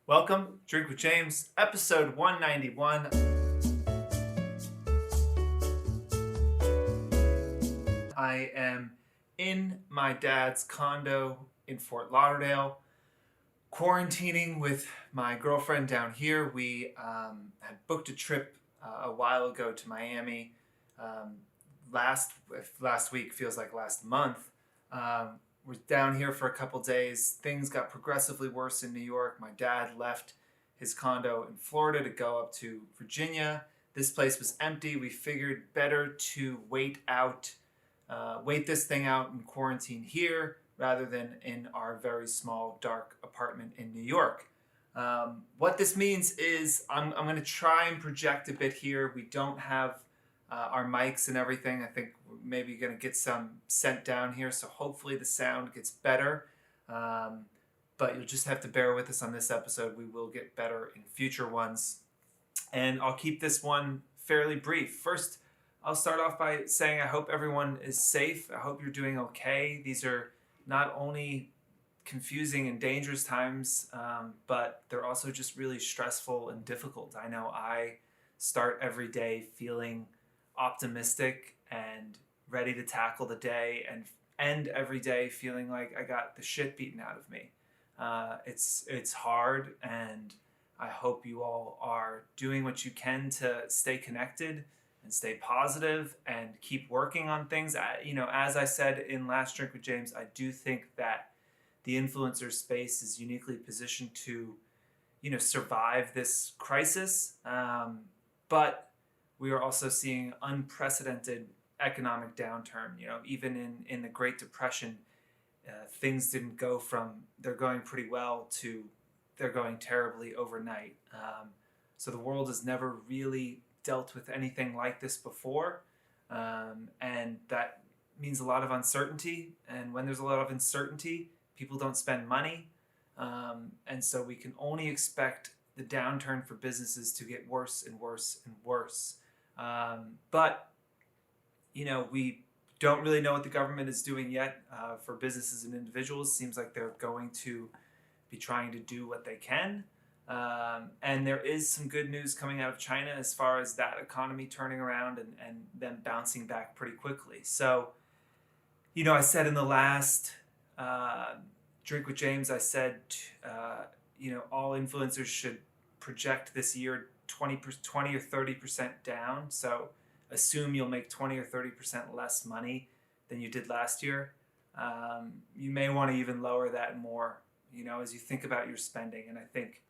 Welcome, Drink with James, episode 191. I am in my dad's condo in Fort Lauderdale, quarantining with my girlfriend down here. We had booked a trip a while ago to Miami. Last week feels like last month. We're down here for a couple days. Things got progressively worse in New York. My dad left his condo in Florida to go up to Virginia. This place was empty. We figured better to wait this thing out in quarantine here rather than in our very small, dark apartment in New York. What this means is I'm going to try and project a bit here. We don't have our mics and everything. I think we're maybe going to get some sent down here, so hopefully the sound gets better. But you'll just have to bear with us on this episode. We will get better in future ones. And I'll keep this one fairly brief. First, I'll start off by saying I hope everyone is safe. I hope you're doing okay. These are not only confusing and dangerous times, but they're also just really stressful and difficult. I know I start every day feeling optimistic and ready to tackle the day, and end every day feeling like I got the shit beaten out of me. It's hard, and I hope you all are doing what you can to stay connected and stay positive and keep working on things. As I said in last Drink with James, I do think that the influencer space is uniquely positioned to, survive this crisis. But we are also seeing unprecedented economic downturn. Even in the Great Depression, things didn't go from they're going pretty well to they're going terribly overnight. So the world has never really dealt with anything like this before. And that means a lot of uncertainty. And when there's a lot of uncertainty, people don't spend money. And so we can only expect the downturn for businesses to get worse and worse and worse. But we don't really know what the government is doing yet for businesses and individuals. Seems like they're going to be trying to do what they can. And there is some good news coming out of China as far as that economy turning around and them bouncing back pretty quickly. So, I said in the last Drink with James, I said, all influencers should project this year 20 or 30% down. So assume you'll make 20 or 30% less money than you did last year. You may want to even lower that more, as you think about your spending. And I think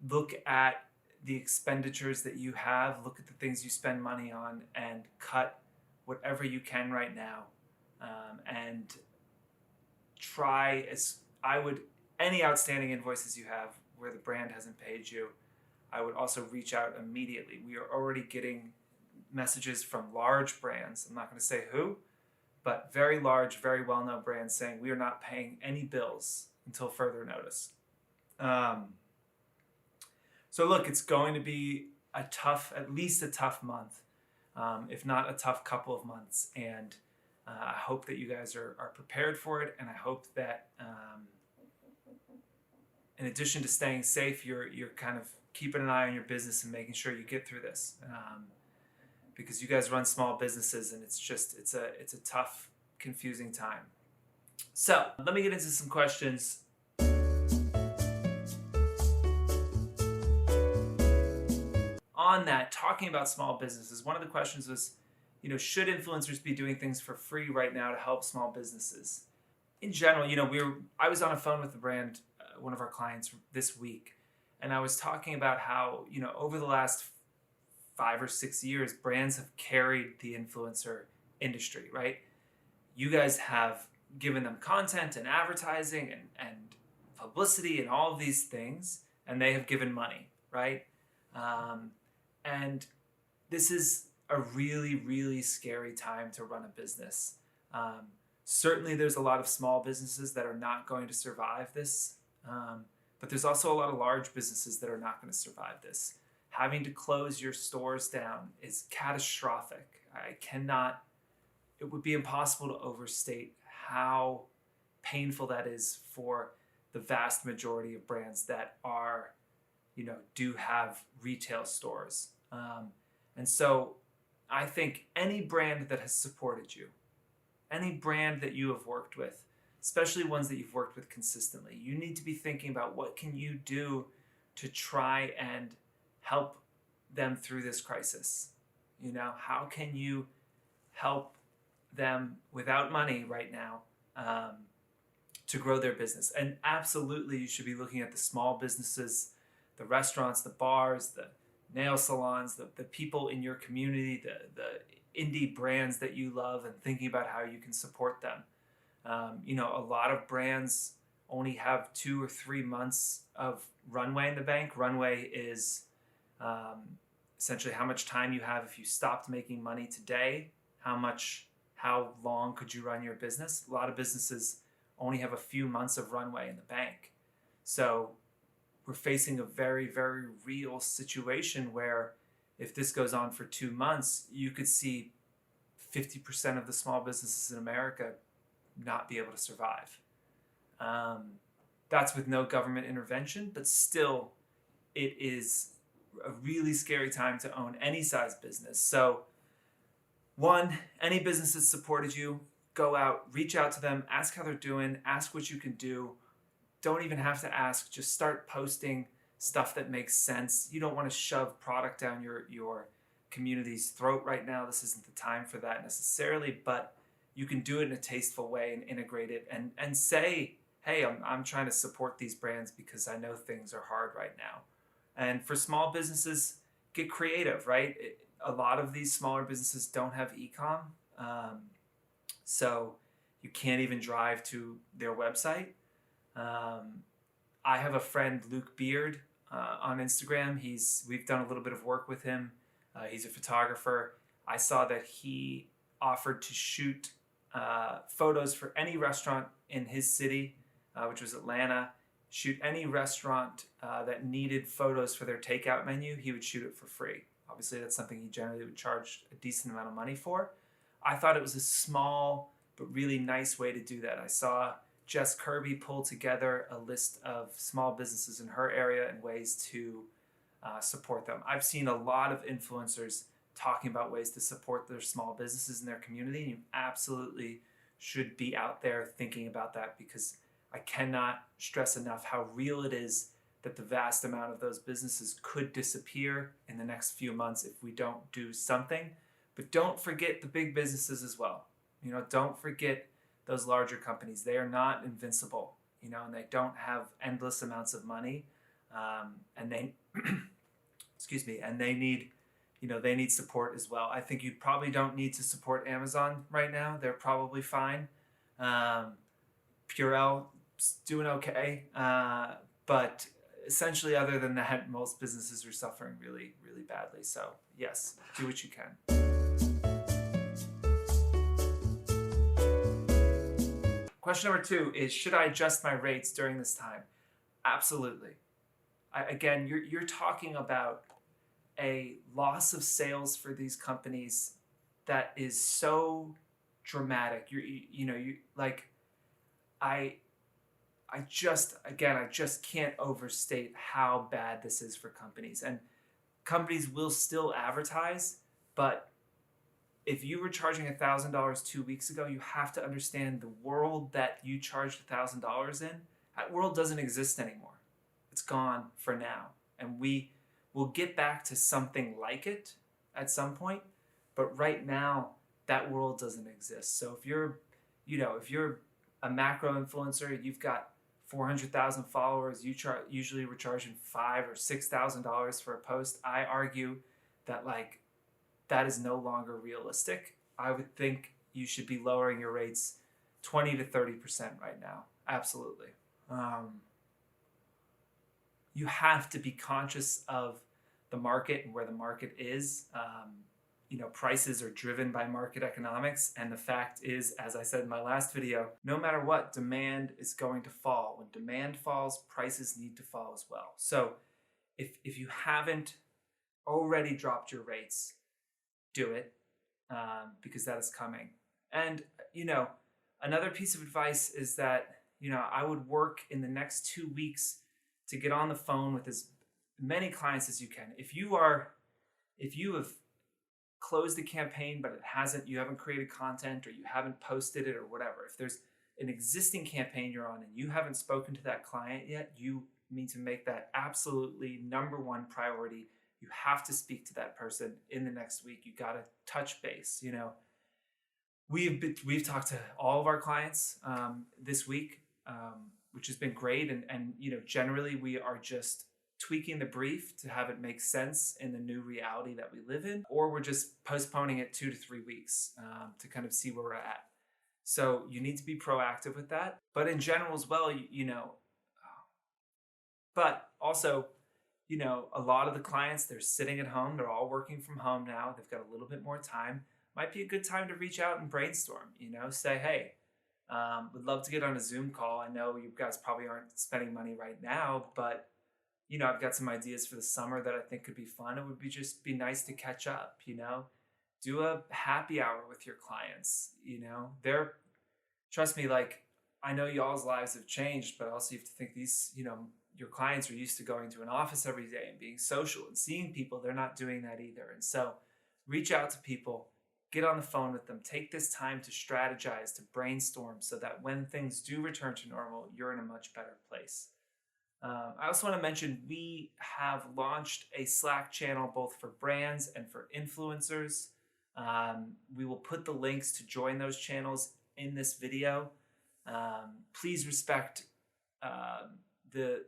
look at the expenditures that you have, look at the things you spend money on, and cut whatever you can right now. And try any outstanding invoices you have where the brand hasn't paid you, I would also reach out immediately. We are already getting messages from large brands. I'm not going to say who, but very large, very well-known brands saying we are not paying any bills until further notice. So look, it's going to be at least a tough month, if not a tough couple of months. And I hope that you guys are prepared for it. And I hope that in addition to staying safe, you're kind of keeping an eye on your business and making sure you get through this. Because you guys run small businesses, and it's a tough, confusing time. So let me get into some questions. On that, talking about small businesses, one of the questions was, should influencers be doing things for free right now to help small businesses? In general, I was on a phone with the brand, one of our clients this week, and I was talking about how, over the last 5 or 6 years, brands have carried the influencer industry, right? You guys have given them content and advertising and publicity and all of these things, and they have given money, right? And this is a really, really scary time to run a business. Certainly there's a lot of small businesses that are not going to survive this, but there's also a lot of large businesses that are not going to survive this. Having to close your stores down is catastrophic. It would be impossible to overstate how painful that is for the vast majority of brands that are, do have retail stores. And so I think any brand that has supported you, any brand that you have worked with, especially ones that you've worked with consistently, you need to be thinking about what can you do to try and help them through this crisis. How can you help them without money right now to grow their business? And absolutely, you should be looking at the small businesses, the restaurants, the bars, the nail salons, the people in your community, the indie brands that you love, and thinking about how you can support them. A lot of brands only have 2 or 3 months of runway in the bank. Runway is essentially how much time you have if you stopped making money today. How long could you run your business? A lot of businesses only have a few months of runway in the bank. So we're facing a very, very real situation where if this goes on for 2 months, you could see 50% of the small businesses in America not be able to survive. That's with no government intervention, but still, it is a really scary time to own any size business. So, one, any business that supported you, go out, reach out to them, ask how they're doing, ask what you can do. Don't even have to ask, just start posting stuff that makes sense. You don't want to shove product down your community's throat right now. This isn't the time for that necessarily, but you can do it in a tasteful way and integrate it and say, hey, I'm trying to support these brands because I know things are hard right now. And for small businesses, get creative, right? A lot of these smaller businesses don't have e-com, so you can't even drive to their website. I have a friend, Luke Beard, on Instagram. We've done a little bit of work with him. He's a photographer. I saw that he offered to shoot photos for any restaurant in his city, which was Atlanta. Shoot any restaurant that needed photos for their takeout menu, he would shoot it for free. Obviously, that's something he generally would charge a decent amount of money for. I thought it was a small but really nice way to do that. I saw Jess Kirby pull together a list of small businesses in her area and ways to support them. I've seen a lot of influencers talking about ways to support their small businesses in their community, and you absolutely should be out there thinking about that, because I cannot stress enough how real it is that the vast amount of those businesses could disappear in the next few months if we don't do something. But don't forget the big businesses as well. Don't forget those larger companies. They are not invincible, and they don't have endless amounts of money, and they, and they need support as well. I think you probably don't need to support Amazon right now. They're probably fine. Purell's doing okay, but essentially, other than that, most businesses are suffering really, really badly. So yes, do what you can. Question number 2 is, should I adjust my rates during this time? Absolutely. Again, you're talking about a loss of sales for these companies that is so dramatic. I just can't overstate how bad this is for companies. And companies will still advertise, but if you were charging $1,000 2 weeks ago, you have to understand the world that you charged $1,000 in. That world doesn't exist anymore. It's gone for now. And we will get back to something like it at some point. But right now, that world doesn't exist. So if you're a macro influencer, you've got 400,000 followers, usually we're charging $5,000 or $6,000 for a post. I argue that that is no longer realistic. I would think you should be lowering your rates 20 to 30% right now. Absolutely. You have to be conscious of the market and where the market is. Prices are driven by market economics. And the fact is, as I said in my last video, no matter what, demand is going to fall. When demand falls, prices need to fall as well. So if you haven't already dropped your rates, do it, because that is coming. And, another piece of advice is that I would work in the next 2 weeks to get on the phone with as many clients as you can. If you have closed the campaign, but you haven't created content or you haven't posted it or whatever, if there's an existing campaign you're on and you haven't spoken to that client yet, you need to make that absolutely number one priority. You have to speak to that person in the next week. You got to touch base. We've talked to all of our clients this week, which has been great. And generally we are just tweaking the brief to have it make sense in the new reality that we live in, or we're just postponing it 2 to 3 weeks to kind of see where we're at. So you need to be proactive with that. But in general as well, but also, a lot of the clients, they're sitting at home. They're all working from home now. They've got a little bit more time. Might be a good time to reach out and brainstorm, say, hey, would love to get on a Zoom call. I know you guys probably aren't spending money right now, but I've got some ideas for the summer that I think could be fun. It would be nice to catch up, do a happy hour with your clients, trust me, like, I know y'all's lives have changed, but also you have to think these, your clients are used to going to an office every day and being social and seeing people. They're not doing that either. And so reach out to people, get on the phone with them, take this time to strategize, to brainstorm so that when things do return to normal, you're in a much better place. I also want to mention we have launched a Slack channel both for brands and for influencers. We will put the links to join those channels in this video. Please respect the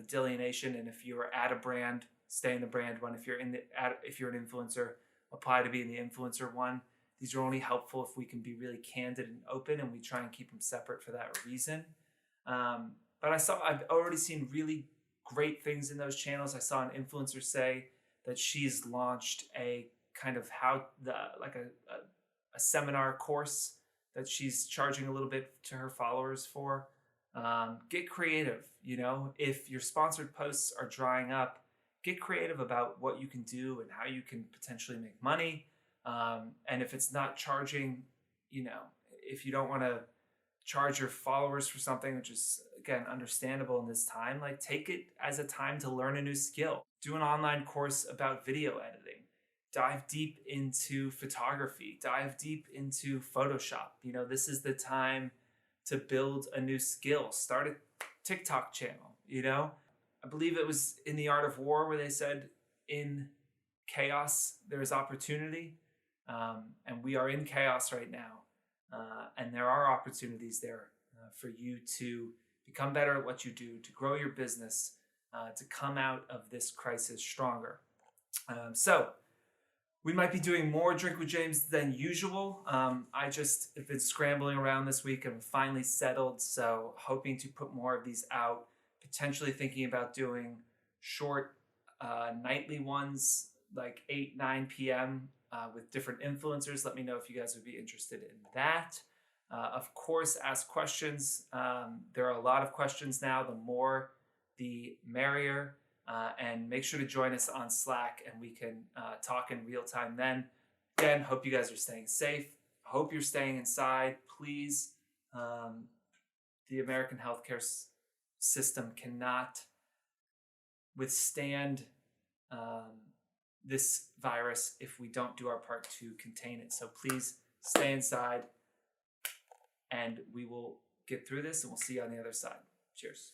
delineation, and if you're at a brand, stay in the brand one. If you're an influencer, apply to be in the influencer one. These are only helpful if we can be really candid and open, and we try and keep them separate for that reason. But I've already seen really great things in those channels. I saw an influencer say that she's launched a kind of a seminar course that she's charging a little bit to her followers for. Get creative. If your sponsored posts are drying up, get creative about what you can do and how you can potentially make money. And if it's not charging, if you don't want to charge your followers for something, which is, again, understandable in this time, like, take it as a time to learn a new skill. Do an online course about video editing. Dive deep into photography. Dive deep into Photoshop. This is the time to build a new skill. Start a TikTok channel. I believe it was in The Art of War where they said, in chaos, there is opportunity. And we are in chaos right now. And there are opportunities there for you to become better at what you do, to grow your business, to come out of this crisis stronger. So we might be doing more Drink with James than usual. I just have been scrambling around this week and finally settled. So hoping to put more of these out, potentially thinking about doing short nightly ones, like 8, 9 p.m. With different influencers. Let me know if you guys would be interested in that. Of course, ask questions. There are a lot of questions now. The more, the merrier. And make sure to join us on Slack and we can talk in real time then. Again, hope you guys are staying safe. Hope you're staying inside. Please, the American healthcare system cannot withstand this virus if we don't do our part to contain it. So please stay inside and we will get through this, and we'll see you on the other side. Cheers.